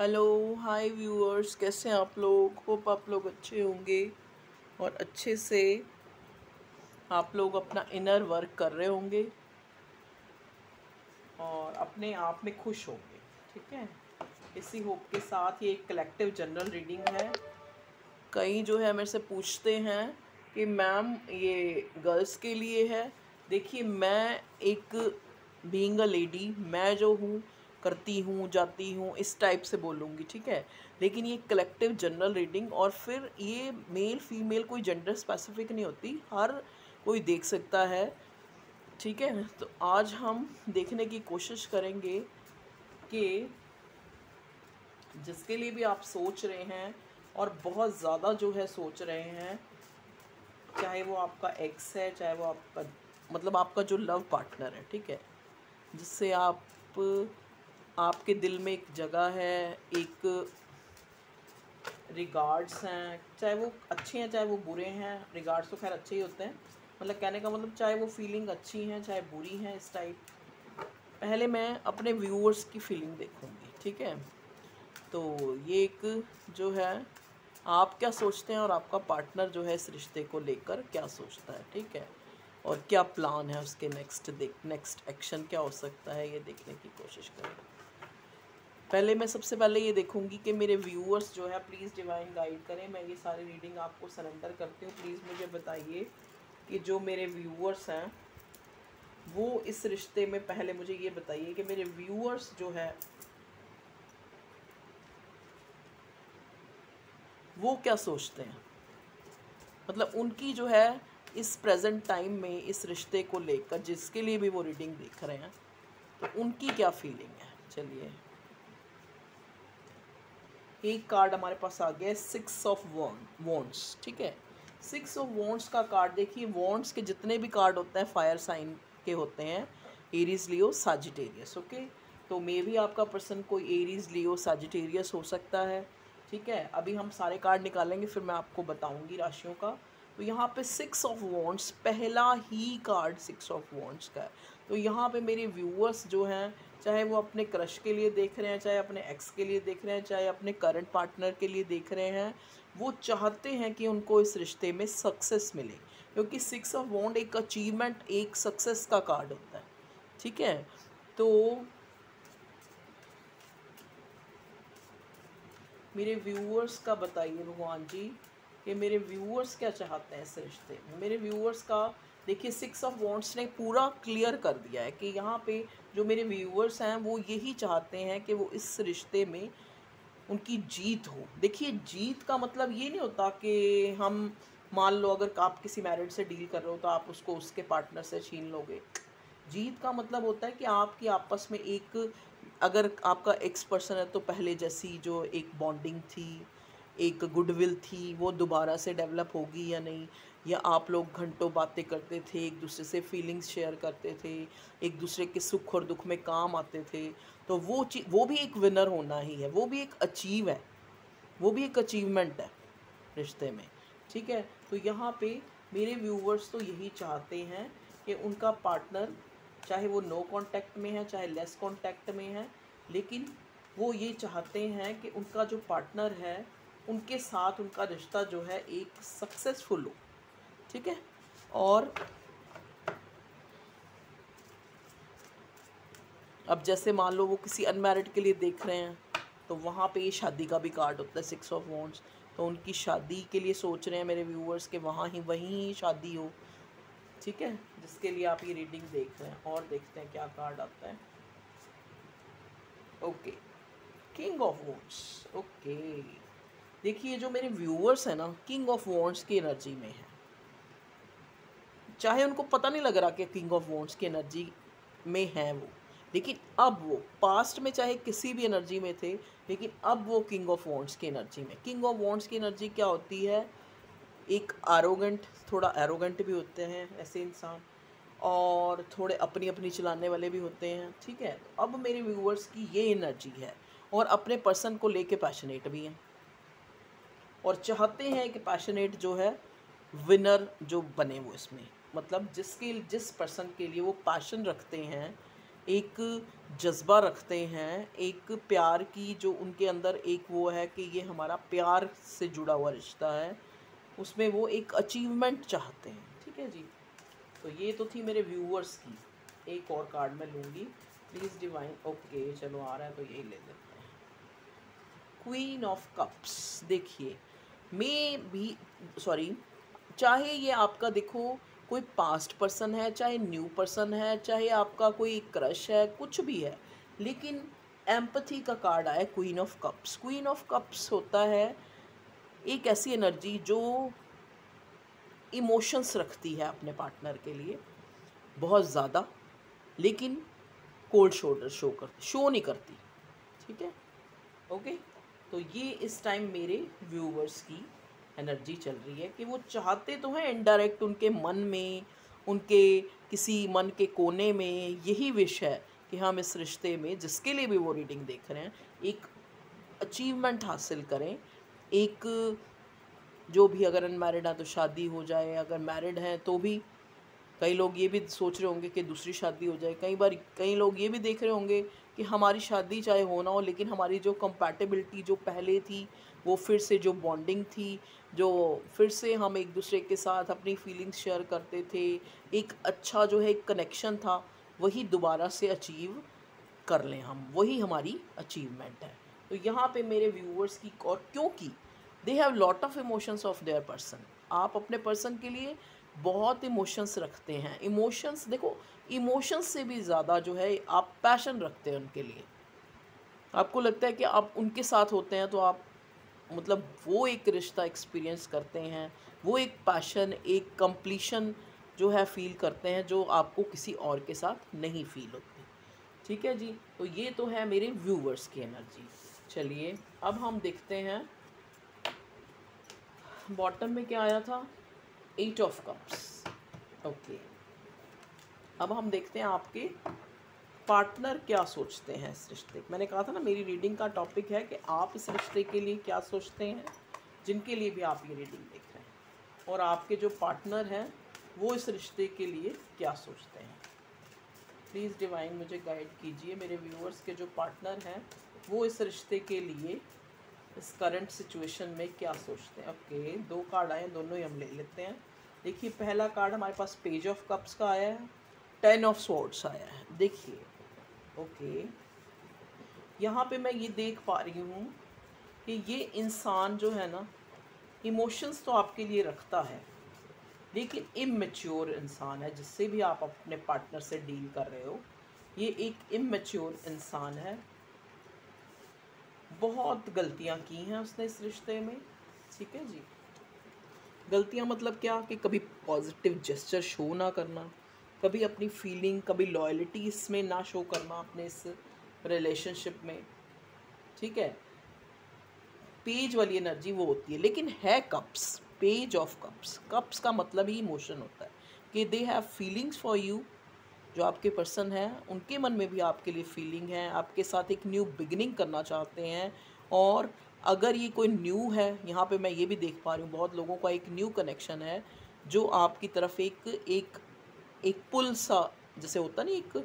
Hello hi viewers, कैसे हैं आप लोग। होप आप लोग अच्छे होंगे और अच्छे से आप लोग अपना इनर वर्क कर रहे होंगे और अपने आप में खुश होंगे। ठीक है, इसी होप के साथ ये एक कलेक्टिव जनरल रीडिंग है। कई जो है मेरे से पूछते हैं कि मैम ये गर्ल्स के लिए है। देखिए, मैं एक बीइंग अ लेडी, मैं जो हूँ करती हूँ जाती हूँ इस टाइप से बोलूँगी, ठीक है। लेकिन ये कलेक्टिव जनरल रीडिंग, और फिर ये मेल फीमेल कोई जेंडर स्पेसिफिक नहीं होती, हर कोई देख सकता है। ठीक है, तो आज हम देखने की कोशिश करेंगे कि जिसके लिए भी आप सोच रहे हैं और बहुत ज़्यादा जो है सोच रहे हैं, चाहे वो आपका एक्स है, चाहे वो आपका मतलब आपका जो लव पार्टनर है, ठीक है, जिससे आपके दिल में एक जगह है, एक रिगार्ड्स हैं, चाहे वो अच्छे हैं चाहे वो बुरे हैं। रिगार्ड्स तो खैर अच्छे ही होते हैं, मतलब कहने का मतलब चाहे वो फीलिंग अच्छी हैं चाहे बुरी हैं, इस टाइप। पहले मैं अपने व्यूअर्स की फीलिंग देखूंगी, ठीक है। तो ये एक जो है, आप क्या सोचते हैं और आपका पार्टनर जो है इस रिश्ते को लेकर क्या सोचता है, ठीक है, और क्या प्लान है उसके नेक्स्ट एक्शन क्या हो सकता है, ये देखने की कोशिश करें। पहले मैं सबसे पहले ये देखूंगी कि मेरे व्यूअर्स जो है, प्लीज़ डिवाइन गाइड करें। मैं ये सारी रीडिंग आपको सरेंडर करती हूँ। प्लीज़ मुझे बताइए कि जो मेरे व्यूअर्स हैं वो इस रिश्ते में, पहले मुझे ये बताइए कि मेरे व्यूअर्स जो है वो क्या सोचते हैं, मतलब उनकी जो है इस प्रेजेंट टाइम में इस रिश्ते को लेकर, जिसके लिए भी वो रीडिंग देख रहे हैं, तो उनकी क्या फीलिंग है। चलिए, एक कार्ड हमारे पास आ गया है, 6 ऑफ वॉन्ड्स, ठीक है। 6 ऑफ वॉन्ड्स का कार्ड देखिए, वॉन्ड्स के जितने भी कार्ड होते हैं फायर साइन के होते हैं, एरीज, लियो, साजिटेरियस, ओके। तो मे भी आपका पर्सन कोई एरीज, लियो, साजिटेरियस हो सकता है, ठीक है। अभी हम सारे कार्ड निकालेंगे, फिर मैं आपको बताऊंगी राशियों का। तो यहाँ पे 6 ऑफ वॉन्ड्स, पहला ही कार्ड 6 ऑफ वॉन्ड्स का है। तो यहाँ पे मेरे व्यूअर्स जो हैं, चाहे वो अपने क्रश के लिए देख रहे हैं, चाहे अपने एक्स के लिए देख रहे हैं, चाहे अपने करंट पार्टनर के लिए देख रहे हैं, वो चाहते हैं कि उनको इस रिश्ते में सक्सेस मिले, क्योंकि 6 ऑफ वॉन्ड एक अचीवमेंट, एक सक्सेस का कार्ड होता है, ठीक है। तो मेरे व्यूअर्स का बताइए भगवान जी कि मेरे व्यूअर्स क्या चाहते हैं इस रिश्ते में। मेरे व्यूअर्स का देखिए, 6 ऑफ वॉन्ड्स ने पूरा क्लियर कर दिया है कि यहाँ पे जो मेरे व्यूअर्स हैं वो यही चाहते हैं कि वो इस रिश्ते में उनकी जीत हो। देखिए, जीत का मतलब ये नहीं होता कि हम, मान लो अगर आप किसी मैरिड से डील कर रहे हो तो आप उसको उसके पार्टनर से छीन लोगे। जीत का मतलब होता है कि आपकी आपस में एक, अगर आपका एक्स पर्सन है तो पहले जैसी जो एक बॉन्डिंग थी, एक गुडविल थी, वो दोबारा से डेवलप होगी या नहीं, या आप लोग घंटों बातें करते थे, एक दूसरे से फीलिंग्स शेयर करते थे, एक दूसरे के सुख और दुख में काम आते थे, तो वो भी एक विनर होना ही है, वो भी एक अचीव है, वो भी एक अचीवमेंट है रिश्ते में, ठीक है। तो यहाँ पे मेरे व्यूवर्स तो यही चाहते हैं कि उनका पार्टनर, चाहे वो नो कांटेक्ट में है चाहे लेस कांटेक्ट में है, लेकिन वो ये चाहते हैं कि उनका जो पार्टनर है उनके साथ उनका रिश्ता जो है एक सक्सेसफुल हो, ठीक है। और अब जैसे मान लो वो किसी अनमैरिड के लिए देख रहे हैं, तो वहाँ पे ये शादी का भी कार्ड होता है, 6 ऑफ वॉन्ड्स। तो उनकी शादी के लिए सोच रहे हैं मेरे व्यूअर्स के वहाँ ही वहीं ही शादी हो, ठीक है, जिसके लिए आप ये रीडिंग देख रहे हैं। और देखते हैं क्या कार्ड आता है। Okay, king of wands, okay. देखिए, जो मेरे व्यूअर्स हैं ना, किंग ऑफ वॉन्ड्स की एनर्जी में है। चाहे उनको पता नहीं लग रहा कि किंग ऑफ वॉन्ड्स की एनर्जी में है वो, लेकिन अब वो पास्ट में चाहे किसी भी एनर्जी में थे, लेकिन अब वो किंग ऑफ वॉन्ड्स की एनर्जी में। किंग ऑफ वॉन्ड्स की एनर्जी क्या होती है, एक एरोगेंट, थोड़ा एरोगेंट भी होते हैं ऐसे इंसान, और थोड़े अपनी अपनी चलाने वाले भी होते हैं, ठीक है। तो अब मेरे व्यूअर्स की ये एनर्जी है, और अपने पर्सन को लेके पैशनेट भी हैं, और चाहते हैं कि पैशनेट जो है विनर जो बने वो इसमें, मतलब जिस पर्सन के लिए वो पैशन रखते हैं एक जज्बा रखते हैं, एक प्यार की जो उनके अंदर एक वो है कि ये हमारा प्यार से जुड़ा हुआ रिश्ता है, उसमें वो एक अचीवमेंट चाहते हैं। ठीक है जी। तो ये तो थी मेरे व्यूअर्स की। एक और कार्ड मैं लूँगी, प्लीज़ डिवाइन। ओके चलो आ रहा है तो यही ले लेते हैं। Queen of cups. देखिए मे बी सॉरी, चाहे ये आपका देखो कोई पास्ट पर्सन है, चाहे न्यू पर्सन है, चाहे आपका कोई क्रश है, कुछ भी है, लेकिन एम्पथी का कार्ड आया queen of cups. Queen of cups होता है एक ऐसी एनर्जी जो इमोशंस रखती है अपने पार्टनर के लिए बहुत ज़्यादा, लेकिन कोल्ड शोल्डर शो नहीं करती। ठीक है, ओके। तो ये इस टाइम मेरे व्यूवर्स की एनर्जी चल रही है कि वो चाहते तो हैं इनडायरेक्ट, उनके मन में, उनके किसी मन के कोने में यही विश है कि हम इस रिश्ते में, जिसके लिए भी वो रीडिंग देख रहे हैं, एक अचीवमेंट हासिल करें। एक जो भी अगर अनमैरिड हैं तो शादी हो जाए, अगर मैरिड हैं तो भी कई लोग ये भी सोच रहे होंगे कि दूसरी शादी हो जाए। कई बार कई लोग ये भी देख रहे होंगे कि हमारी शादी चाहे हो ना हो, लेकिन हमारी जो कंपैटिबिलिटी जो पहले थी, वो फिर से जो बॉन्डिंग थी, जो फिर से हम एक दूसरे के साथ अपनी फीलिंग्स शेयर करते थे, एक अच्छा जो है एक कनेक्शन था, वही दोबारा से अचीव कर लें हम, वही हमारी अचीवमेंट है। तो यहाँ पे मेरे व्यूअर्स की, और क्योंकि they have lot of emotions of their person, आप अपने पर्सन के लिए बहुत इमोशंस रखते हैं। इमोशंस देखो, इमोशंस से भी ज़्यादा जो है आप पैशन रखते हैं उनके लिए। आपको लगता है कि आप उनके साथ होते हैं तो आप मतलब वो एक रिश्ता एक्सपीरियंस करते हैं, वो एक पैशन, एक कंप्लीशन जो है फील करते हैं, जो आपको किसी और के साथ नहीं फील होती। ठीक है जी। तो ये तो है मेरे व्यूवर्स की एनर्जी। चलिए अब हम देखते हैं बॉटम में क्या आया था, 8 ऑफ कप्स। ओके, अब हम देखते हैं आपके पार्टनर क्या सोचते हैं इस रिश्ते। मैंने कहा था ना मेरी रीडिंग का टॉपिक है कि आप इस रिश्ते के लिए क्या सोचते हैं, जिनके लिए भी आप ये रीडिंग देख रहे हैं, और आपके जो पार्टनर हैं वो इस रिश्ते के लिए क्या सोचते हैं। प्लीज़ डिवाइन मुझे गाइड कीजिए, मेरे व्यूअर्स के जो पार्टनर हैं वो इस रिश्ते के लिए इस करंट सिचुएशन में क्या सोचते हैं। ओके, 2 कार्ड आए हैं, दोनों ही हम ले लेते हैं। देखिए पहला कार्ड हमारे पास पेज ऑफ कप्स का आया है, 10 ऑफ स्वॉर्ड्स आया है। देखिए ओके, यहाँ पे मैं ये देख पा रही हूँ कि ये इंसान जो है ना, इमोशंस तो आपके लिए रखता है, लेकिन इमैच्योर इंसान है। जिससे भी आप अपने पार्टनर से डील कर रहे हो, ये एक इमैच्योर इंसान है। बहुत गलतियाँ की हैं उसने इस रिश्ते में। ठीक है जी, गलतियाँ मतलब क्या कि कभी पॉजिटिव जेस्चर शो ना करना, कभी अपनी फीलिंग, कभी लॉयल्टी इसमें ना शो करना अपने इस रिलेशनशिप में। ठीक है, पेज वाली एनर्जी वो होती है, लेकिन है cups, page of cups. Cups का मतलब ही इमोशन होता है कि they have feelings for you. जो आपके पर्सन हैं उनके मन में भी आपके लिए फीलिंग है, आपके साथ एक न्यू बिगिनिंग करना चाहते हैं। और अगर ये कोई न्यू है, यहाँ पे मैं ये भी देख पा रही हूँ बहुत लोगों का एक न्यू कनेक्शन है जो आपकी तरफ एक एक एक पुल सा जैसे होता नहीं, एक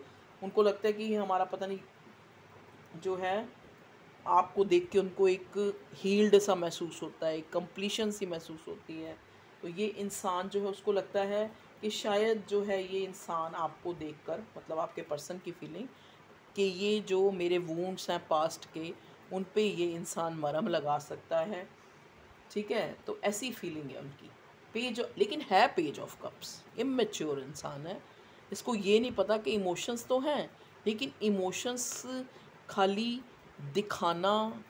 उनको लगता है कि ये हमारा पता नहीं जो है, आपको देख के उनको एक हील्ड सा महसूस होता है, एक कंप्लीशन सी महसूस होती है। तो ये इंसान जो है उसको लगता है कि शायद जो है ये इंसान आपको देखकर, मतलब आपके पर्सन की फीलिंग कि ये जो मेरे वूंड्स हैं पास्ट के, उन पे ये इंसान मरहम लगा सकता है। ठीक है, तो ऐसी फीलिंग है उनकी। पेज, लेकिन है पेज ऑफ कप्स, इमैच्योर इंसान है। इसको ये नहीं पता कि इमोशंस तो हैं, लेकिन इमोशंस खाली दिखाना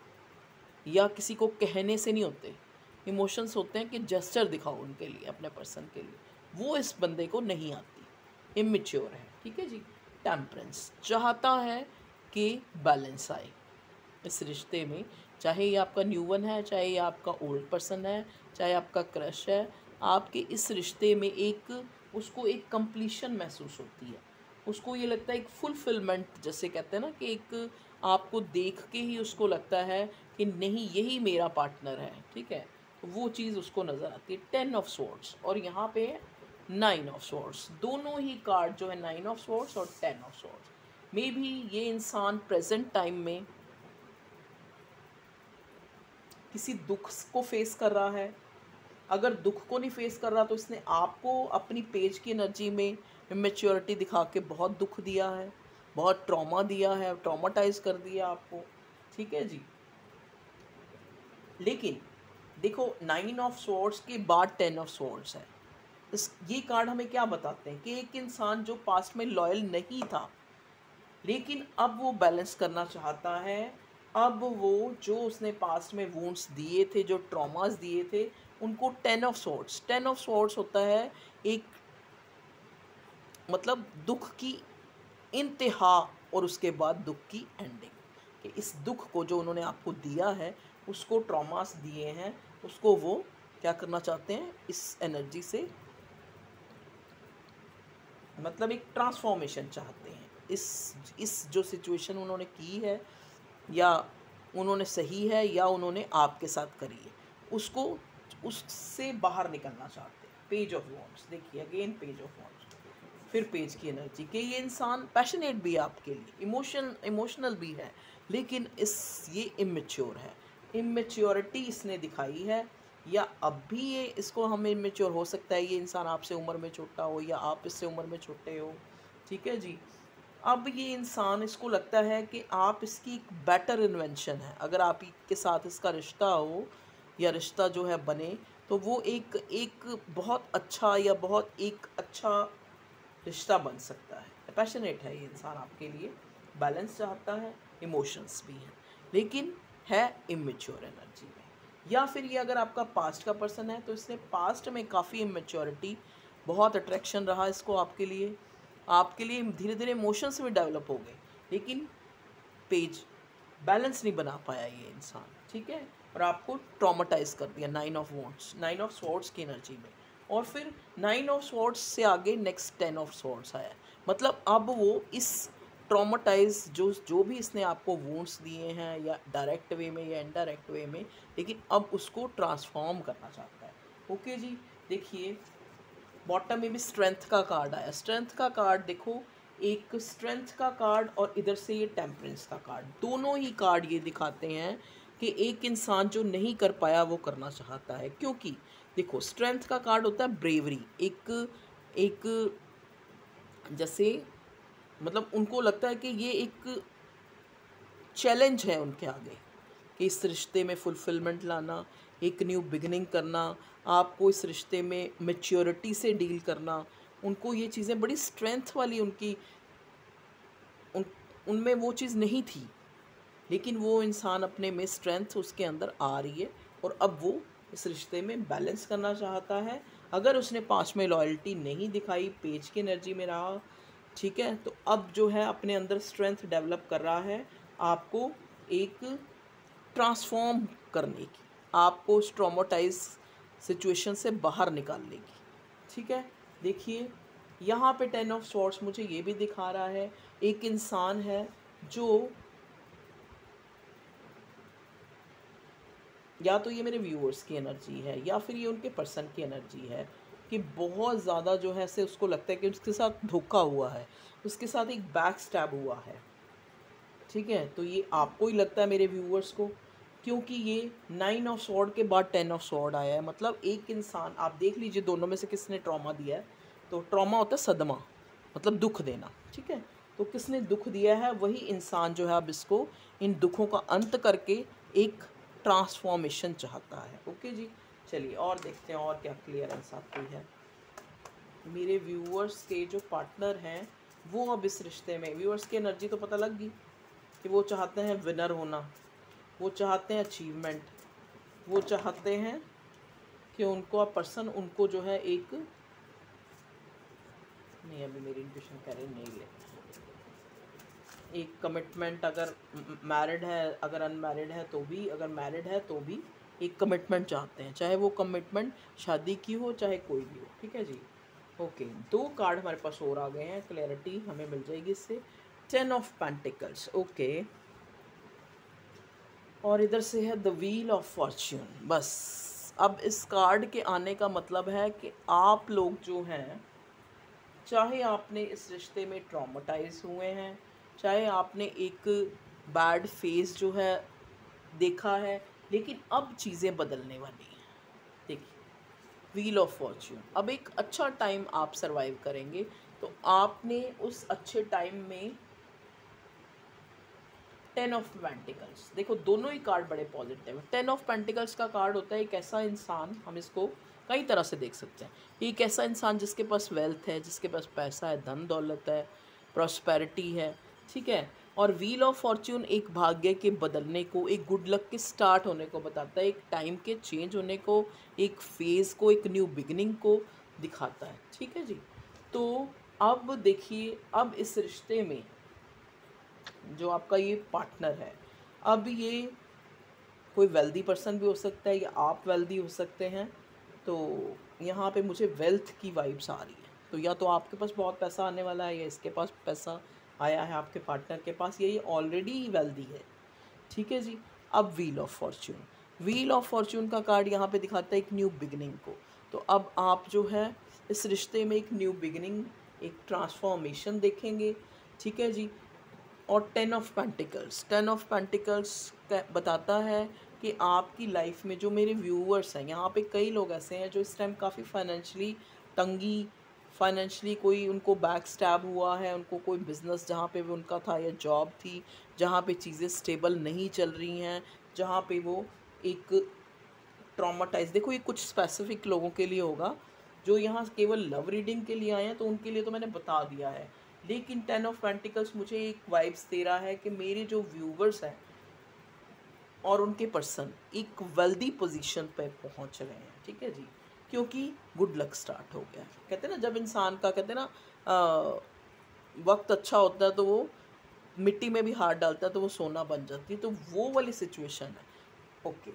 या किसी को कहने से नहीं होते। इमोशंस होते हैं कि जेस्चर दिखाओ उनके लिए, अपने पर्सन के लिए, वो इस बंदे को नहीं आती, इमैच्योर है। ठीक है जी। टेम्परेंस चाहता है कि बैलेंस आए इस रिश्ते में, चाहे ये आपका न्यू वन है, चाहे ये आपका ओल्ड पर्सन है, चाहे आपका क्रश है, आपके इस रिश्ते में एक उसको एक कंप्लीशन महसूस होती है। उसको ये लगता है एक फुलफिलमेंट, जैसे कहते हैं ना कि एक आपको देख के ही उसको लगता है कि नहीं यही मेरा पार्टनर है। ठीक है, तो वो चीज़ उसको नज़र आती है। 10 ऑफ स्वॉर्ड्स और यहाँ पे 9 ऑफ स्वॉर्ड्स, दोनों ही कार्ड जो है 9 ऑफ स्वॉर्ड्स और 10 ऑफ स्वॉर्ड्स, मे बी ये इंसान प्रेजेंट टाइम में किसी दुख को फेस कर रहा है। अगर दुख को नहीं फेस कर रहा तो इसने आपको अपनी पेज की एनर्जी में इमेच्योरिटी दिखा के बहुत दुख दिया है, बहुत ट्रॉमा दिया है, ट्रॉमाटाइज कर दिया आपको। ठीक है जी। लेकिन देखो 9 ऑफ स्वॉर्ड्स के बाद 10 ऑफ स्वॉर्ड्स है। ये कार्ड हमें क्या बताते हैं कि एक इंसान जो पास्ट में लॉयल नहीं था लेकिन अब वो बैलेंस करना चाहता है। अब वो जो उसने पास्ट में वुंड्स दिए थे, जो ट्रॉमास दिए थे, उनको 10 ऑफ स्वॉर्ड्स होता है एक मतलब दुख की इंतहा और उसके बाद दुख की एंडिंग। कि इस दुख को जो उन्होंने आपको दिया है, उसको ट्रॉमास दिए हैं, उसको वो क्या करना चाहते हैं, इस एनर्जी से मतलब एक ट्रांसफॉर्मेशन चाहते हैं। इस जो सिचुएशन उन्होंने की है या उन्होंने सही है या उन्होंने आपके साथ करी है, उसको उससे बाहर निकलना चाहते हैं। पेज ऑफ वॉन्ड्स देखिए, अगेन पेज ऑफ वॉन्ड्स, फिर पेज की एनर्जी कि ये इंसान पैशनेट भी है आपके लिए, इमोशनल भी है, लेकिन ये इमेच्योर है। इमेच्योरिटी इसने दिखाई है, या अब भी ये इसको हम इमेच्योर हो सकता है। ये इंसान आपसे उम्र में छोटा हो या आप इससे उम्र में छोटे हो। ठीक है जी। अब ये इंसान, इसको लगता है कि आप इसकी एक बेटर इन्वेंशन है। अगर आप के साथ इसका रिश्ता हो या रिश्ता जो है बने, तो वो एक बहुत अच्छा या बहुत एक अच्छा रिश्ता बन सकता है। पैशनेट है ये इंसान आपके लिए, बैलेंस चाहता है, इमोशंस भी हैं, लेकिन है इमेच्योर एनर्जी में। या फिर ये अगर आपका पास्ट का पर्सन है तो इसने पास्ट में काफ़ी इमेच्योरिटी, बहुत अट्रैक्शन रहा इसको आपके लिए धीरे धीरे इमोशंस भी डेवलप हो गए, लेकिन पेज बैलेंस नहीं बना पाया ये इंसान। ठीक है, और आपको ट्रॉमाटाइज कर दिया 9 ऑफ वॉन्ड्स, 9 ऑफ स्वॉर्ड्स की एनर्जी में। और फिर 9 ऑफ स्वॉर्ड्स से आगे नेक्स्ट 10 ऑफ स्वॉर्ड्स आया। मतलब अब वो इस ट्रॉमाटाइज जो भी इसने आपको वुंड्स दिए हैं, या डायरेक्ट वे में या इनडायरेक्ट वे में, लेकिन अब उसको ट्रांसफॉर्म करना चाहता है। ओके जी। देखिए बॉटम में भी स्ट्रेंथ का कार्ड आया। स्ट्रेंथ का कार्ड देखो, एक स्ट्रेंथ का कार्ड और इधर से ये टेम्परेंस का कार्ड, दोनों ही कार्ड ये दिखाते हैं कि एक इंसान जो नहीं कर पाया वो करना चाहता है। क्योंकि देखो स्ट्रेंथ का कार्ड होता है ब्रेवरी, एक जैसे मतलब उनको लगता है कि ये एक चैलेंज है उनके आगे कि इस रिश्ते में फुलफिलमेंट लाना, एक न्यू बिगिनिंग करना, आपको इस रिश्ते में मैच्योरिटी से डील करना। उनको ये चीज़ें बड़ी स्ट्रेंथ वाली उनमें वो चीज़ नहीं थी, लेकिन वो इंसान अपने में स्ट्रेंथ उसके अंदर आ रही है और अब वो इस रिश्ते में बैलेंस करना चाहता है। अगर उसने पाँच में लॉयल्टी नहीं दिखाई, पेज की एनर्जी में रहा, ठीक है, तो अब जो है अपने अंदर स्ट्रेंथ डेवलप कर रहा है आपको एक ट्रांसफॉर्म करने की, आपको उस ट्रॉमाटाइज सिचुएशन से बाहर निकालने की। ठीक है, देखिए यहाँ पे 10 ऑफ स्वॉर्ड्स मुझे ये भी दिखा रहा है, एक इंसान है जो या तो ये मेरे व्यूअर्स की एनर्जी है या फिर ये उनके पर्सन की एनर्जी है कि बहुत ज़्यादा जो है से उसको लगता है कि उसके साथ धोखा हुआ है, उसके साथ एक बैक स्टैब हुआ है। ठीक है, तो ये आपको ही लगता है मेरे व्यूअर्स को, क्योंकि ये 9 ऑफ स्वॉर्ड के बाद 10 ऑफ स्वॉर्ड आया है। मतलब एक इंसान, आप देख लीजिए दोनों में से किसने ट्रॉमा दिया है। तो ट्रॉमा होता है सदमा, मतलब दुख देना। ठीक है, तो किसने दुख दिया है, वही इंसान जो है अब इसको इन दुखों का अंत करके एक ट्रांसफॉर्मेशन चाहता है। ओके जी, चलिए और देखते हैं और क्या क्लियरेंस आती है। मेरे व्यूअर्स के जो पार्टनर हैं वो अब इस रिश्ते में, व्यूअर्स की एनर्जी तो पता लग गई कि वो चाहते हैं विनर होना, वो चाहते हैं अचीवमेंट, वो चाहते हैं कि उनको पर्सन उनको जो है एक नहीं, अभी मेरी इंट्यूशन कह रही नहीं ले, एक कमिटमेंट, अगर मैरिड है, अगर अनमैरिड है तो भी, अगर मैरिड है तो भी एक कमिटमेंट चाहते हैं, चाहे वो कमिटमेंट शादी की हो चाहे कोई भी हो। ठीक है जी। ओके, दो कार्ड हमारे पास और आ गए हैं, क्लैरिटी हमें मिल जाएगी इससे। 10 ऑफ पेंटिकल्स, ओके, और इधर से है द व्हील ऑफ फॉर्च्यून। बस अब इस कार्ड के आने का मतलब है कि आप लोग जो हैं, चाहे आपने इस रिश्ते में ट्रॉमाटाइज हुए हैं, चाहे आपने एक बैड फेज जो है देखा है, लेकिन अब चीज़ें बदलने वाली हैं। देखिए, व्हील ऑफ फॉर्च्यून, अब एक अच्छा टाइम आप सरवाइव करेंगे। तो आपने उस अच्छे टाइम में 10 ऑफ पेंटिकल्स, देखो दोनों ही कार्ड बड़े पॉजिटिव है। 10 ऑफ पेंटिकल्स का कार्ड होता है एक ऐसा इंसान, हम इसको कई तरह से देख सकते हैं, एक ऐसा इंसान जिसके पास वेल्थ है, जिसके पास पैसा है, धन दौलत है, प्रॉस्पेरिटी है, ठीक है। और व्हील ऑफ फॉर्च्यून एक भाग्य के बदलने को, एक गुड लक के स्टार्ट होने को बताता है, एक टाइम के चेंज होने को, एक फेज़ को, एक न्यू बिगनिंग को दिखाता है, ठीक है जी। तो अब देखिए, अब इस रिश्ते में जो आपका ये पार्टनर है, अब ये कोई वेल्दी पर्सन भी हो सकता है या आप वेल्दी हो सकते हैं। तो यहाँ पे मुझे वेल्थ की वाइब्स आ रही है। तो या तो आपके पास बहुत पैसा आने वाला है, या इसके पास पैसा आया है आपके पार्टनर के पास, या ये ऑलरेडी वेल्दी है, ठीक है जी। अब wheel of Fortune, wheel of Fortune का कार्ड यहाँ पे दिखाता है एक न्यू बिगिनिंग को। तो अब आप जो है इस रिश्ते में एक न्यू बिगिनिंग, एक ट्रांसफॉर्मेशन देखेंगे, ठीक है जी। और 10 ऑफ पेंटिकल्स, 10 ऑफ पेंटिकल्स बताता है कि आपकी लाइफ में जो मेरे व्यूअर्स हैं, यहाँ पे कई लोग ऐसे हैं जो इस टाइम काफ़ी फाइनेंशियली तंगी, फाइनेंशियली कोई उनको बैक स्टैब हुआ है, उनको कोई बिज़नेस जहाँ पे भी उनका था या जॉब थी जहाँ पे चीज़ें स्टेबल नहीं चल रही हैं, जहाँ पे वो एक ट्रॉमाटाइज, देखो ये कुछ स्पेसिफिक लोगों के लिए होगा, जो यहाँ केवल लव रीडिंग के लिए आए हैं तो उनके लिए तो मैंने बता दिया है। लेकिन 10 ऑफ पेंटिकल्स मुझे एक वाइब्स दे रहा है कि मेरे जो व्यूवर्स हैं और उनके पर्सन एक वेल्दी पोजीशन पे पहुंच रहे हैं, ठीक है जी। क्योंकि गुड लक स्टार्ट हो गया है। कहते हैं ना, जब इंसान का कहते हैं ना वक्त अच्छा होता है तो वो मिट्टी में भी हाथ डालता है तो वो सोना बन जाती है, तो वो वाली सिचुएशन है। ओके,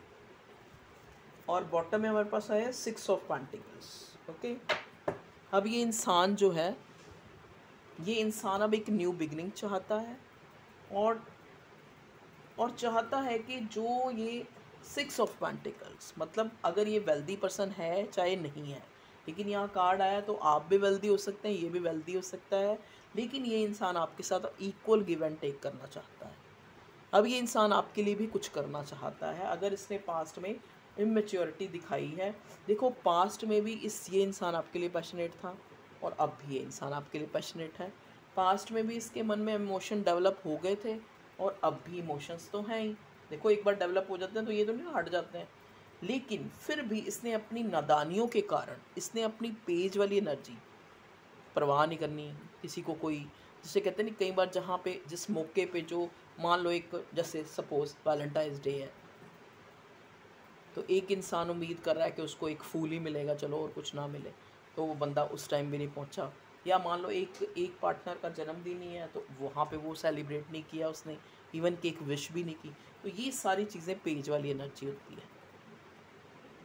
और बॉटम में हमारे पास आया 6 ऑफ पेंटिकल्स। ओके, अब ये इंसान जो है, ये इंसान अब एक न्यू बिगनिंग चाहता है, और चाहता है कि जो ये 6 ऑफ पेंटिकल्स, मतलब अगर ये वेल्दी पर्सन है चाहे नहीं है, लेकिन यहाँ कार्ड आया तो आप भी वेल्दी हो सकते हैं, ये भी वेल्दी हो सकता है, लेकिन ये इंसान आपके साथ इक्वल गिव एंड टेक करना चाहता है। अब ये इंसान आपके लिए भी कुछ करना चाहता है। अगर इसने पास्ट में इमेच्योरिटी दिखाई है, देखो पास्ट में भी ये इंसान आपके लिए पैशनेट था, और अब भी ये इंसान आपके लिए पैशनेट है। पास्ट में भी इसके मन में इमोशन डेवलप हो गए थे, और अब भी इमोशंस तो हैं ही। देखो एक बार डेवलप हो जाते हैं तो ये तो नहीं हट जाते हैं, लेकिन फिर भी इसने अपनी नादानियों के कारण, इसने अपनी पेज वाली एनर्जी परवाह नहीं करनी किसी को। कोई जिसे कहते हैं नहीं, कई बार जहाँ पे जिस मौके पे जो मान लो एक, जैसे सपोज वैलेंटाइंस डे है, तो एक इंसान उम्मीद कर रहा है कि उसको एक फूल ही मिलेगा, चलो और कुछ ना मिले, तो वो बंदा उस टाइम भी नहीं पहुंचा। या मान लो एक पार्टनर का जन्मदिन ही है, तो वहाँ पे वो सेलिब्रेट नहीं किया उसने, इवन कि एक विश भी नहीं की। तो ये सारी चीज़ें पेज वाली एनर्जी होती है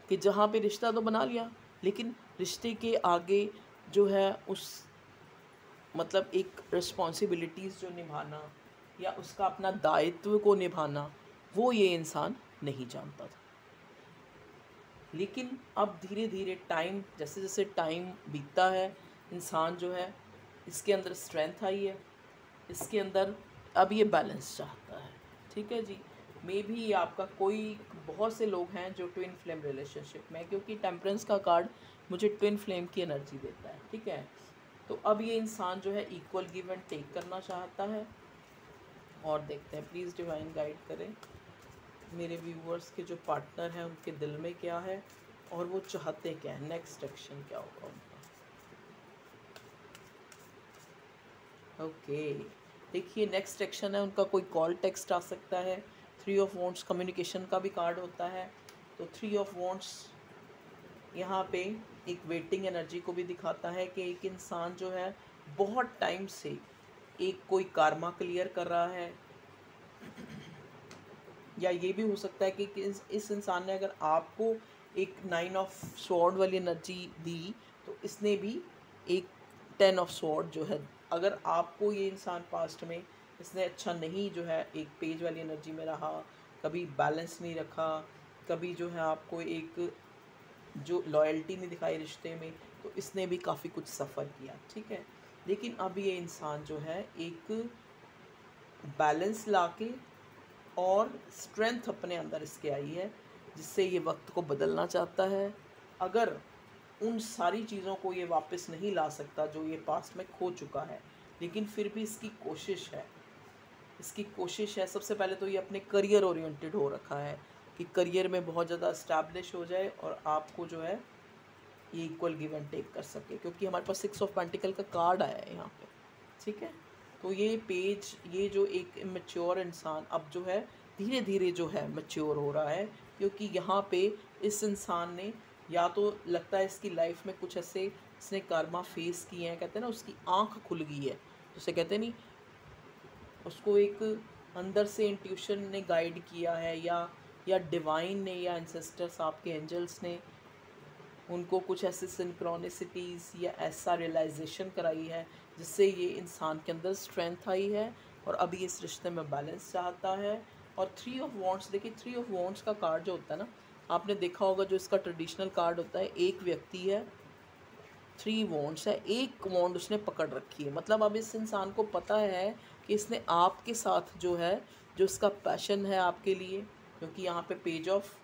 कि जहाँ पे रिश्ता तो बना लिया, लेकिन रिश्ते के आगे जो है उस मतलब एक रिस्पॉन्सिबिलिटीज़ जो निभाना या उसका अपना दायित्व को निभाना, वो ये इंसान नहीं जानता था। लेकिन अब धीरे धीरे टाइम, जैसे जैसे टाइम बीतता है, इंसान जो है इसके अंदर स्ट्रेंथ आई है, इसके अंदर अब ये बैलेंस चाहता है, ठीक है जी। मे भी आपका कोई, बहुत से लोग हैं जो ट्विन फ्लेम रिलेशनशिप में, क्योंकि टेम्परेंस का कार्ड मुझे ट्विन फ्लेम की एनर्जी देता है, ठीक है। तो अब ये इंसान जो है इक्वल गिव एंड टेक करना चाहता है, और देखते हैं, प्लीज़ डिवाइन गाइड करें मेरे व्यूवर्स के जो पार्टनर हैं उनके दिल में क्या है और वो चाहते क्या है, नेक्स्ट एक्शन क्या होगा उनका। ओके, देखिए नेक्स्ट एक्शन है उनका, कोई कॉल टेक्स्ट आ सकता है। 3 ऑफ वॉन्ड्स कम्युनिकेशन का भी कार्ड होता है, तो 3 ऑफ वॉन्ड्स यहाँ पे एक वेटिंग एनर्जी को भी दिखाता है कि एक इंसान जो है बहुत टाइम से एक कोई कारमा क्लियर कर रहा है, या ये भी हो सकता है कि इस इंसान ने अगर आपको एक 9 ऑफ स्वॉर्ड वाली एनर्जी दी, तो इसने भी एक 10 ऑफ स्वॉर्ड जो है, अगर आपको ये इंसान पास्ट में इसने अच्छा नहीं जो है एक पेज वाली एनर्जी में रहा, कभी बैलेंस नहीं रखा, कभी जो है आपको एक जो लॉयल्टी नहीं दिखाई रिश्ते में, तो इसने भी काफ़ी कुछ सफ़र किया, ठीक है। लेकिन अब ये इंसान जो है एक बैलेंस लाके और स्ट्रेंथ अपने अंदर इसके आई है, जिससे ये वक्त को बदलना चाहता है। अगर उन सारी चीज़ों को ये वापस नहीं ला सकता जो ये पास्ट में खो चुका है, लेकिन फिर भी इसकी कोशिश है, सबसे पहले तो ये अपने करियर ओरिएंटेड हो रखा है कि करियर में बहुत ज़्यादा इस्टेब्लिश हो जाए और आपको जो है ये इक्वल गिव एंड टेक कर सके, क्योंकि हमारे पास 6 ऑफ पेंटिकल का कार्ड आया है यहाँ पे। ठीक है, तो ये पेज, ये जो एक इमेच्योर इंसान अब जो है धीरे धीरे जो है मैच्योर हो रहा है, क्योंकि यहाँ पे इस इंसान ने या तो लगता है इसकी लाइफ में कुछ ऐसे इसने कर्मा फेस किए हैं, कहते हैं ना उसकी आँख खुल गई है, जैसे कहते नहीं, उसको एक अंदर से इंट्यूशन ने गाइड किया है, या डिवाइन ने या एंसेस्टर्स आपके एंजल्स ने उनको कुछ ऐसे सिंक्रोनिसिटीज़ या ऐसा रियलाइजेशन कराई है जिससे ये इंसान के अंदर स्ट्रेंथ आई है और अभी इस रिश्ते में बैलेंस चाहता है। और 3 ऑफ वॉन्ड्स, देखिए 3 ऑफ वॉन्ड्स का कार्ड जो होता है ना, आपने देखा होगा जो इसका ट्रेडिशनल कार्ड होता है, एक व्यक्ति है, 3 वॉन्ड्स है, एक वॉन्ड उसने पकड़ रखी है, मतलब अब इस इंसान को पता है कि इसने आपके साथ जो है, जो इसका पैशन है आपके लिए, क्योंकि यहाँ पे पेज ऑफ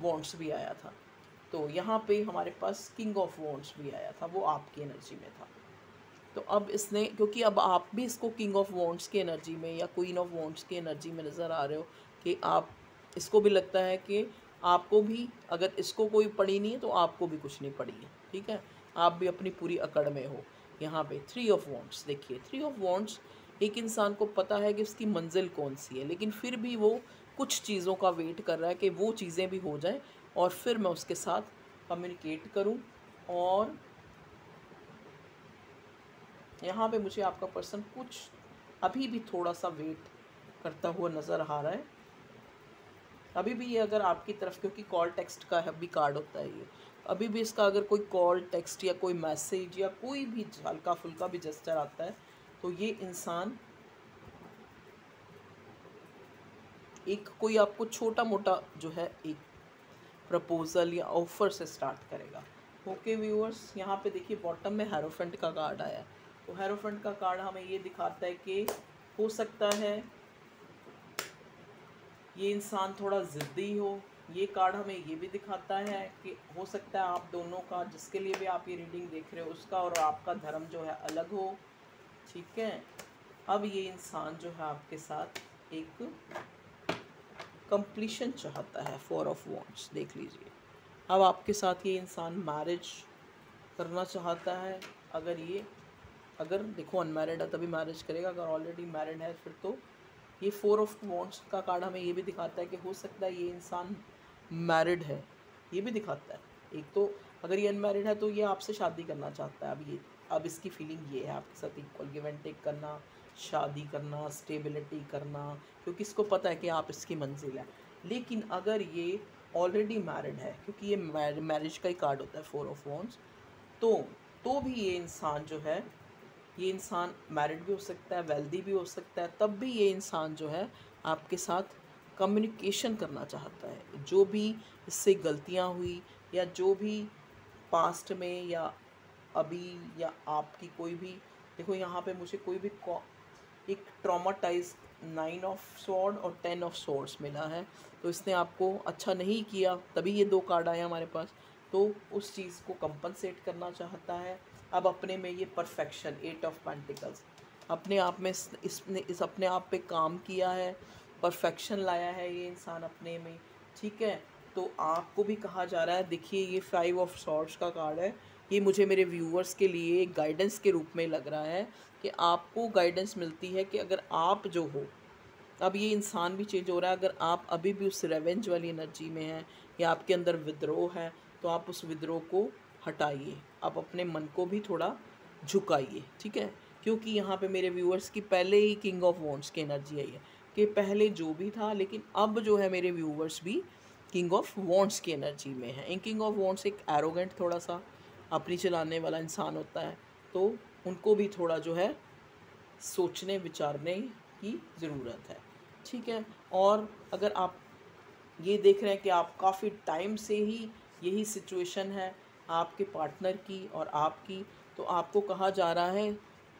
वॉन्ड्स भी आया था, तो यहाँ पे हमारे पास किंग ऑफ वॉन्ड्स भी आया था, वो आपकी एनर्जी में था। तो अब इसने, क्योंकि अब आप भी इसको किंग ऑफ वॉन्ड्स की एनर्जी में या क्वीन ऑफ वॉन्ड्स की एनर्जी में नज़र आ रहे हो कि आप, इसको भी लगता है कि आपको भी, अगर इसको कोई पड़ी नहीं है तो आपको भी कुछ नहीं पड़ी है। ठीक है, आप भी अपनी पूरी अकड़ में हो। यहाँ पे 3 ऑफ वॉन्ड्स, देखिए 3 ऑफ वॉन्ड्स, एक इंसान को पता है कि उसकी मंजिल कौन सी है, लेकिन फिर भी वो कुछ चीज़ों का वेट कर रहा है कि वो चीज़ें भी हो जाएं और फिर मैं उसके साथ कम्युनिकेट करूं। और यहाँ पे मुझे आपका पर्सन कुछ अभी भी थोड़ा सा वेट करता हुआ नज़र आ रहा है, अभी भी ये अगर आपकी तरफ, क्योंकि कॉल टेक्स्ट का भी कार्ड होता है ये, अभी भी इसका अगर कोई कॉल टेक्स्ट या कोई मैसेज या कोई भी हल्का फुल्का भी जेस्चर आता है तो ये इंसान एक कोई आपको छोटा मोटा जो है एक प्रपोजल या ऑफर से स्टार्ट करेगा। ओके व्यूअर्स, यहाँ पे देखिए बॉटम में हेरोफेंट का कार्ड आया है, तो हेरोफेंट का कार्ड हमें ये दिखाता है कि हो सकता है ये इंसान थोड़ा ज़िद्दी हो। ये कार्ड हमें ये भी दिखाता है कि हो सकता है आप दोनों का, जिसके लिए भी आप ये रीडिंग देख रहे हो, उसका और आपका धर्म जो है अलग हो। ठीक है, अब ये इंसान जो है आपके साथ एक कंप्लीशन चाहता है, 4 ऑफ वॉन्ड्स देख लीजिए। अब आपके साथ ये इंसान मैरिज करना चाहता है, अगर देखो अनमैरिड है तभी मैरिज करेगा, अगर ऑलरेडी मैरिड है फिर तो ये 4 ऑफ वॉन्ड्स का कार्ड हमें ये भी दिखाता है कि हो सकता है ये इंसान मैरिड है, ये भी दिखाता है। एक तो अगर ये अनमैरिड है तो ये आपसे शादी करना चाहता है, अब इसकी फीलिंग ये है आपके साथ इक्वल गिव एंड टेक करना, शादी करना, स्टेबिलिटी करना, क्योंकि इसको पता है कि आप इसकी मंजिल है। लेकिन अगर ये ऑलरेडी मैरिड है, क्योंकि ये मैरिज का ही कार्ड होता है 4 ऑफ वॉन्ड्स, तो भी ये इंसान जो है, ये इंसान मैरिड भी हो सकता है, वेल्दी भी हो सकता है, तब भी ये इंसान जो है आपके साथ कम्युनिकेशन करना चाहता है। जो भी इससे गलतियां हुई या जो भी पास्ट में या अभी या आपकी कोई भी, देखो यहाँ पे मुझे कोई भी एक ट्रॉमाटाइज 9 ऑफ स्वॉर्ड और 10 ऑफ स्वॉर्ड्स मिला है, तो इसने आपको अच्छा नहीं किया, तभी ये 2 कार्ड आए हमारे पास, तो उस चीज़ को कंपनसेट करना चाहता है। अब अपने में ये परफेक्शन, 8 ऑफ पेंटिकल्स, अपने आप में इसने अपने आप पे काम किया है, परफेक्शन लाया है ये इंसान अपने में। ठीक है, तो आपको भी कहा जा रहा है, देखिए ये 5 ऑफ सॉर्ड्स का कार्ड है, ये मुझे मेरे व्यूअर्स के लिए एक गाइडेंस के रूप में लग रहा है कि आपको गाइडेंस मिलती है कि अगर आप जो हो, अब ये इंसान भी चेंज हो रहा है, अगर आप अभी भी उस रेवेंज वाली एनर्जी में हैं या आपके अंदर विद्रोह है तो आप उस विद्रोह को हटाइए, आप अपने मन को भी थोड़ा झुकाइए। ठीक है, क्योंकि यहाँ पे मेरे व्यूअर्स की पहले ही किंग ऑफ वॉन्ड्स की एनर्जी आई है कि पहले जो भी था, लेकिन अब जो है मेरे व्यूअर्स भी किंग ऑफ वॉन्ड्स की एनर्जी में है। किंग ऑफ वॉन्ड्स एक एरोगेंट, थोड़ा सा अपनी चलाने वाला इंसान होता है, तो उनको भी थोड़ा जो है सोचने विचारने की ज़रूरत है। ठीक है, और अगर आप ये देख रहे हैं कि आप काफ़ी टाइम से ही यही सिचुएशन है आपके पार्टनर की और आपकी, तो आपको कहा जा रहा है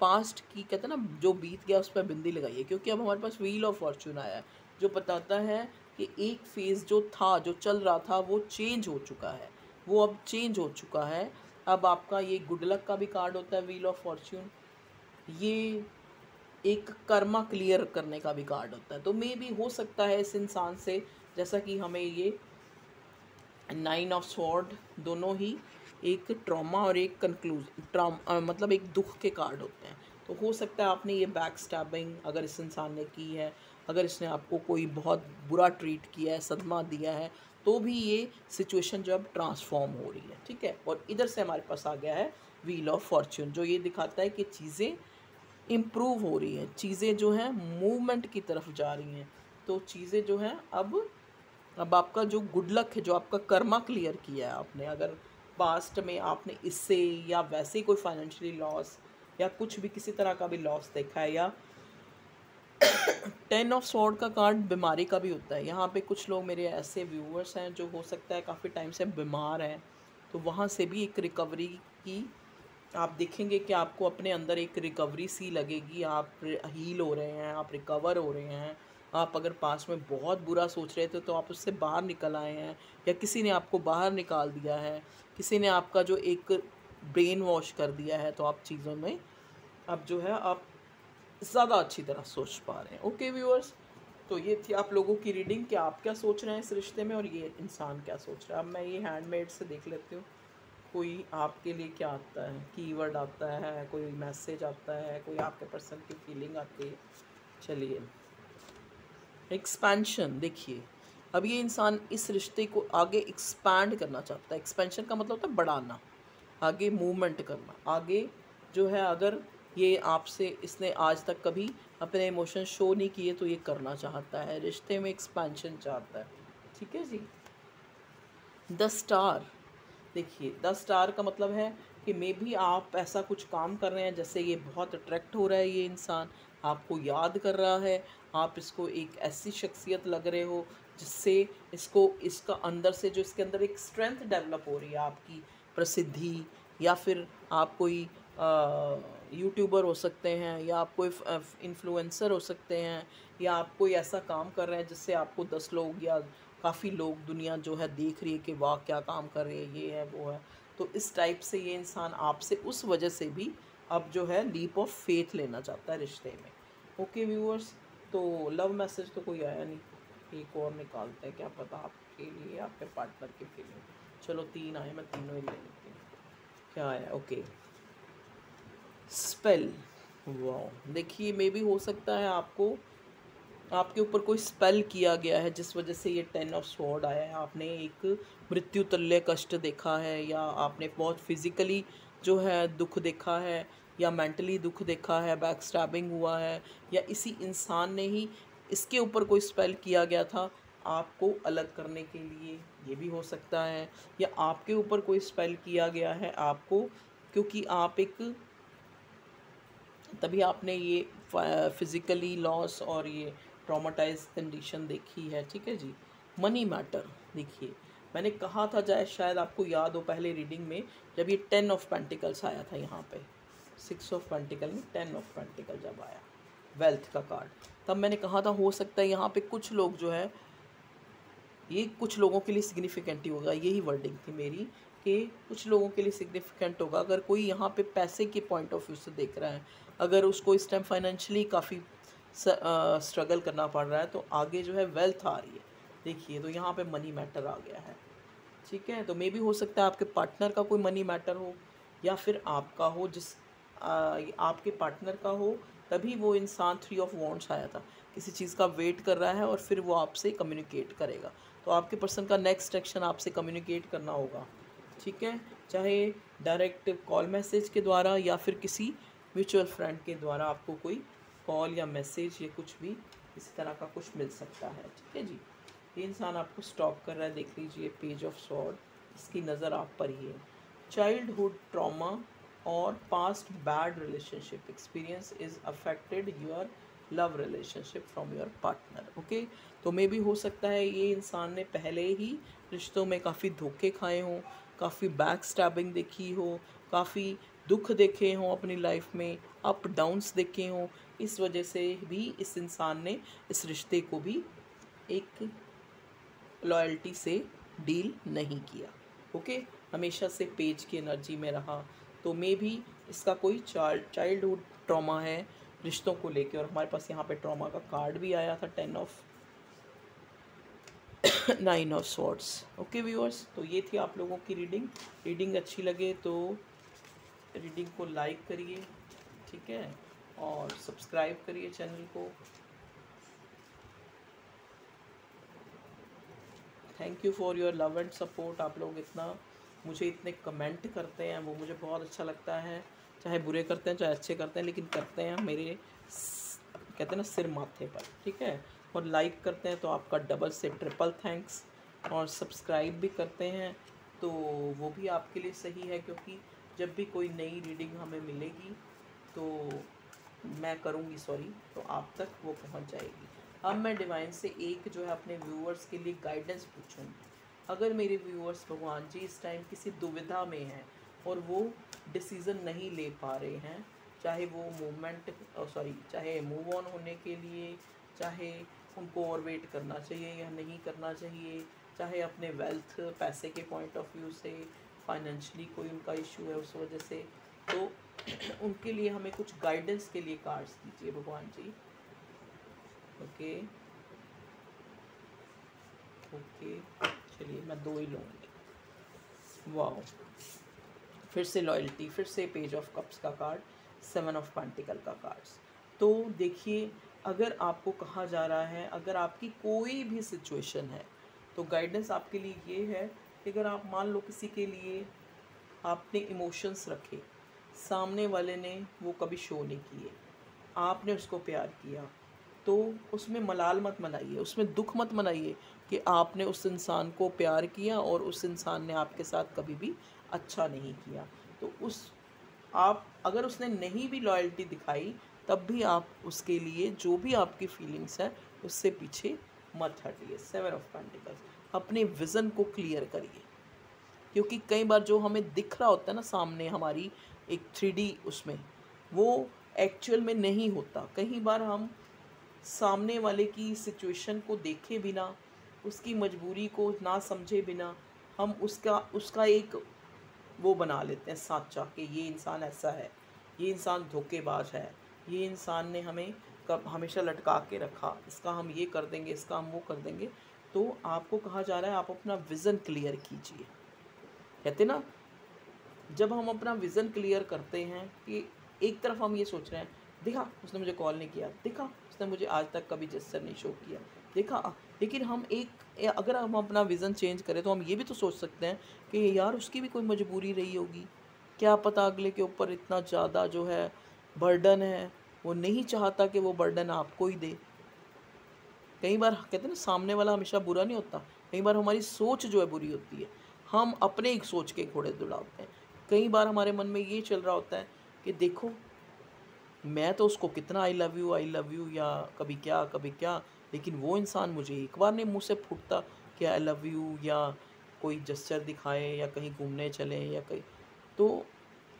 पास्ट की कहते हैं ना, जो बीत गया उस पर बिंदी लगाइए, क्योंकि अब हमारे पास व्हील ऑफ फॉर्चून आया है जो बताता है कि एक फेज़ जो था, जो चल रहा था, वो चेंज हो चुका है, वो अब चेंज हो चुका है। अब आपका ये गुड लक का भी कार्ड होता है व्हील ऑफ फॉर्चून, ये एक कर्मा क्लियर करने का भी कार्ड होता है। तो मे भी हो सकता है इस इंसान से, जैसा कि हमें ये 9 ऑफ स्वॉर्ड दोनों ही एक ट्रॉमा और एक मतलब एक दुख के कार्ड होते हैं। तो हो सकता है आपने ये बैक स्टैबिंग अगर इस इंसान ने की है, अगर इसने आपको कोई बहुत बुरा ट्रीट किया है, सदमा दिया है, तो भी ये सिचुएशन जो अब ट्रांसफॉर्म हो रही है, ठीक है। और इधर से हमारे पास आ गया है व्हील ऑफ फॉर्च्यून, जो ये दिखाता है कि चीज़ें इम्प्रूव हो रही हैं, चीज़ें जो हैं मूवमेंट की तरफ जा रही हैं। तो चीज़ें जो हैं अब आपका जो गुड लक है, जो आपका कर्मा क्लियर किया है आपने, अगर पास्ट में आपने इससे या वैसे कोई फाइनेंशियली लॉस या कुछ भी किसी तरह का भी लॉस देखा है, या 10 ऑफ स्वॉर्ड का कार्ड बीमारी का भी होता है। यहाँ पे कुछ लोग मेरे ऐसे व्यूअर्स हैं जो हो सकता है काफ़ी टाइम से बीमार हैं, तो वहाँ से भी एक रिकवरी की आप देखेंगे कि आपको अपने अंदर एक रिकवरी सी लगेगी, आप हील हो रहे हैं, आप रिकवर हो रहे हैं। आप अगर पास में बहुत बुरा सोच रहे थे तो आप उससे बाहर निकल आए हैं, या किसी ने आपको बाहर निकाल दिया है, किसी ने आपका जो एक ब्रेन वॉश कर दिया है, तो आप चीज़ों में अब जो है आप ज़्यादा अच्छी तरह सोच पा रहे हैं। ओके व्यूअर्स, तो ये थी आप लोगों की रीडिंग कि आप क्या सोच रहे हैं इस रिश्ते में और ये इंसान क्या सोच रहा है। अब मैं ये हैंडमेड से देख लेती हूँ कोई आपके लिए क्या आता है, कीवर्ड आता है, कोई मैसेज आता है, कोई आपके पर्सन की फीलिंग आती है। चलिए, एक्सपेंशन देखिए, अब ये इंसान इस रिश्ते को आगे एक्सपैंड करना चाहता है। एक्सपेंशन का मतलब होता है बढ़ाना, आगे मूवमेंट करना, आगे जो है अगर ये आपसे इसने आज तक कभी अपने इमोशन शो नहीं किए तो ये करना चाहता है, रिश्ते में एक्सपेंशन चाहता है, ठीक है जी। द स्टार देखिए, द स्टार का मतलब है कि मे भी आप ऐसा कुछ काम कर रहे हैं जैसे ये बहुत अट्रैक्ट हो रहा है, ये इंसान आपको याद कर रहा है, आप इसको एक ऐसी शख्सियत लग रहे हो जिससे इसको इसका अंदर से जो इसके अंदर एक स्ट्रेंथ डेवलप हो रही है, आपकी प्रसिद्धि, या फिर आप कोई यूट्यूबर हो सकते हैं, या आप कोई इन्फ्लुएंसर हो सकते हैं, या आप कोई ऐसा काम कर रहे हैं जिससे आपको 10 लोग या काफ़ी लोग दुनिया जो है देख रही है कि वाह क्या काम कर रहे हैं, ये है वो है। तो इस टाइप से ये इंसान आपसे उस वजह से भी अब जो है लीप ऑफ फेथ लेना चाहता है रिश्ते में। ओके व्यूअर्स, तो लव मैसेज तो कोई आया नहीं, एक और निकालते हैं, क्या पता आपके लिए आपके पार्टनर की फीलिंग। चलो 3 आए, मैं तीनों ही ले लेती हूँ। क्या आया? Okay, spell. वाह, देखिए मे भी हो सकता है आपके ऊपर कोई स्पेल किया गया है जिस वजह से ये 10 ऑफ स्वॉर्ड आया है। आपने एक मृत्यु तुल्य कष्ट देखा है, या आपने बहुत फिजिकली जो है दुख देखा है, या मेंटली दुख देखा है, बैक स्टैबिंग हुआ है, या इसी इंसान ने ही इसके ऊपर कोई स्पेल किया गया था आपको अलग करने के लिए, ये भी हो सकता है। या आपके ऊपर कोई स्पेल किया गया है आपको, क्योंकि आप एक तभी आपने ये फिज़िकली लॉस और ये ट्रॉमाटाइज कंडीशन देखी है, ठीक है जी। मनी मैटर देखिए, मैंने कहा था जाए शायद आपको याद हो पहले रीडिंग में, जब ये 10 ऑफ पेंटिकल्स आया था यहाँ पे, 6 ऑफ पेंटिकल में 10 ऑफ पेंटिकल जब आया वेल्थ का कार्ड, तब मैंने कहा था हो सकता है यहाँ पे कुछ लोग जो है, ये कुछ लोगों के लिए सिग्निफिकेंट ही होगा, यही वर्डिंग थी मेरी कि कुछ लोगों के लिए सिग्निफिकेंट होगा। अगर कोई यहाँ पे पैसे के पॉइंट ऑफ व्यू से देख रहा है, अगर उसको इस टाइम फाइनेंशियली काफ़ी स्ट्रगल करना पड़ रहा है, तो आगे जो है वेल्थ आ रही है। देखिए, तो यहाँ पे मनी मैटर आ गया है, ठीक है। तो मे भी हो सकता है आपके पार्टनर का कोई मनी मैटर हो, या फिर आपका हो, आपके पार्टनर का हो, तभी वो इंसान 3 ऑफ वॉन्ड्स आया था, किसी चीज़ का वेट कर रहा है और फिर वो आपसे कम्युनिकेट करेगा। तो आपके पर्सन का नेक्स्ट एक्शन आपसे कम्युनिकेट करना होगा, ठीक है, चाहे डायरेक्ट कॉल मैसेज के द्वारा या फिर किसी म्यूचुअल फ्रेंड के द्वारा आपको कोई कॉल या मैसेज या कुछ भी इसी तरह का कुछ मिल सकता है, ठीक है जी। ये इंसान आपको स्टॉक कर रहा है, देख लीजिए पेज ऑफ स्वॉर्ड, इसकी नज़र आप पर ही है। चाइल्डहुड ट्रॉमा और past bad relationship experience is affected your love relationship from your partner. Okay, तो मे भी हो सकता है ये इंसान ने पहले ही रिश्तों में काफ़ी धोखे खाए हों, काफ़ी बैक स्टैबिंग देखी हो, काफ़ी दुख देखे हों अपनी लाइफ में, अप डाउन्स देखे हों, इस वजह से भी इस इंसान ने इस रिश्ते को भी एक लॉयल्टी से डील नहीं किया। ओके, हमेशा से पेज की एनर्जी में रहा। तो मे भी इसका कोई चाइल्डहुड ट्रॉमा है रिश्तों को लेके। और हमारे पास यहाँ पे ट्रॉमा का कार्ड भी आया था, 9 ऑफ स्वॉर्ड्स। ओके व्यूअर्स, तो ये थी आप लोगों की रीडिंग अच्छी लगे तो रीडिंग को लाइक करिए, ठीक है, और सब्सक्राइब करिए चैनल को। Thank you for your love and support. आप लोग मुझे इतने कमेंट करते हैं, वो मुझे बहुत अच्छा लगता है। चाहे बुरे करते हैं चाहे अच्छे करते हैं, लेकिन करते हैं मेरे कहते हैं ना सिर माथे पर, ठीक है। और लाइक करते हैं तो आपका डबल से ट्रिपल थैंक्स। और सब्सक्राइब भी करते हैं तो वो भी आपके लिए सही है, क्योंकि जब भी कोई नई रीडिंग हमें मिलेगी तो मैं करूँगी तो आप तक वो पहुँच जाएगी। अब मैं डिवाइन से एक जो है अपने व्यूअर्स के लिए गाइडेंस पूछूंगी। अगर मेरे व्यूअर्स भगवान जी इस टाइम किसी दुविधा में हैं और वो डिसीज़न नहीं ले पा रहे हैं, चाहे वो चाहे मूव ऑन होने के लिए, चाहे उनको और वेट करना चाहिए या नहीं करना चाहिए, चाहे अपने वेल्थ पैसे के पॉइंट ऑफ व्यू से, फाइनेंशियली कोई उनका इशू है उस वजह से, तो उनके लिए हमें कुछ गाइडेंस के लिए कार्ड्स दीजिए भगवान जी। ओके, चलिए मैं 2 ही लूँगी। वाओ, फिर से लॉयल्टी, फिर से पेज ऑफ कप्स का कार्ड, 7 ऑफ पेंटिकल का कार्ड्स। तो देखिए, अगर आपको कहा जा रहा है, अगर आपकी कोई भी सिचुएशन है तो गाइडेंस आपके लिए ये है कि अगर आप मान लो किसी के लिए आपने इमोशंस रखे, सामने वाले ने वो कभी शो नहीं किए, आपने उसको प्यार किया, तो उसमें मलाल मत मनाइए, उसमें दुख मत मनाइए कि आपने उस इंसान को प्यार किया और उस इंसान ने आपके साथ कभी भी अच्छा नहीं किया। तो आप अगर उसने नहीं भी लॉयल्टी दिखाई, तब भी आप उसके लिए जो भी आपकी फीलिंग्स है उससे पीछे मत हटिए। 7 ऑफ पेंटिकल्स, अपने विज़न को क्लियर करिए, क्योंकि कई बार जो हमें दिख रहा होता है ना सामने हमारी एक 3D उसमें, वो एक्चुअल में नहीं होता। कई बार हम सामने वाले की सिचुएशन को देखे बिना, उसकी मजबूरी को ना समझे बिना, हम उसका एक वो बना लेते हैं साँचा कि ये इंसान ऐसा है, ये इंसान धोखेबाज है, ये इंसान ने हमें हमेशा लटका के रखा, इसका हम ये कर देंगे, इसका हम वो कर देंगे। तो आपको कहा जा रहा है आप अपना विज़न क्लियर कीजिए। कहते ना, जब हम अपना विज़न क्लियर करते हैं कि एक तरफ हम ये सोच रहे हैं, देखा उसने मुझे कॉल नहीं किया, देखा उसने मुझे आज तक कभी जेस्चर नहीं शो किया, देखा। लेकिन अगर हम अपना विज़न चेंज करें तो हम ये भी तो सोच सकते हैं कि यार उसकी भी कोई मजबूरी रही होगी, क्या पता अगले के ऊपर इतना ज़्यादा जो है बर्डन है, वो नहीं चाहता कि वो बर्डन आपको ही दे। कई बार कहते हैं ना सामने वाला हमेशा बुरा नहीं होता, कई बार हमारी सोच जो है बुरी होती है, हम अपने एक सोच के घोड़े दौड़ाते हैं। कई बार हमारे मन में ये चल रहा होता है कि देखो मैं तो उसको कितना आई लव यू या कभी क्या, लेकिन वो इंसान मुझे एक बार नहीं मुँह से फूटता कि आई लव यू, या कोई जेस्चर दिखाए, या कहीं घूमने चलें, या कहीं। तो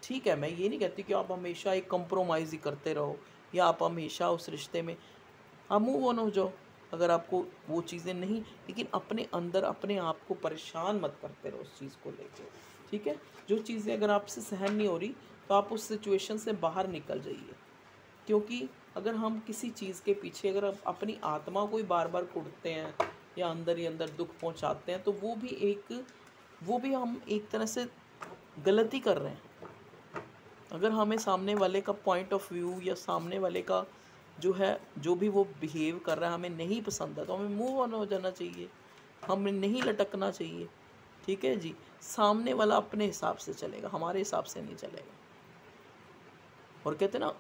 ठीक है, मैं ये नहीं कहती कि आप हमेशा एक कंप्रोमाइज़ ही करते रहो, या आप हमेशा उस रिश्ते में आप मूव ऑन हो जाओ अगर आपको वो चीज़ें नहीं, लेकिन अपने अंदर अपने आप को परेशान मत करते रहो उस चीज़ को लेकर, ठीक है। जो चीज़ें अगर आपसे सहन नहीं हो रही तो आप उस सिचुएशन से बाहर निकल जाइए, क्योंकि अगर हम किसी चीज़ के पीछे अगर अपनी आत्मा को ही बार बार कुढ़ते हैं या अंदर ही अंदर दुख पहुंचाते हैं, तो वो भी हम एक तरह से गलती कर रहे हैं। अगर हमें सामने वाले का पॉइंट ऑफ व्यू या सामने वाले का जो भी वो बिहेव कर रहा है हमें नहीं पसंद है, तो हमें मूव ऑन हो जाना चाहिए, हमें नहीं लटकना चाहिए, ठीक है जी। सामने वाला अपने हिसाब से चलेगा, हमारे हिसाब से नहीं चलेगा। और कहते हैं ना,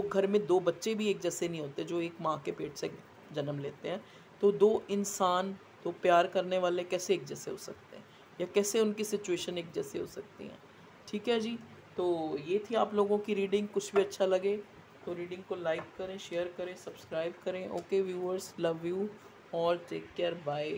घर में 2 बच्चे भी एक जैसे नहीं होते जो एक माँ के पेट से जन्म लेते हैं। तो 2 इंसान, तो प्यार करने वाले कैसे एक जैसे हो सकते हैं, या कैसे उनकी सिचुएशन एक जैसे हो सकती हैं, ठीक है जी। तो ये थी आप लोगों की रीडिंग। कुछ भी अच्छा लगे तो रीडिंग को लाइक करें, शेयर करें, सब्सक्राइब करें। Okay viewers, love you all, take care, bye.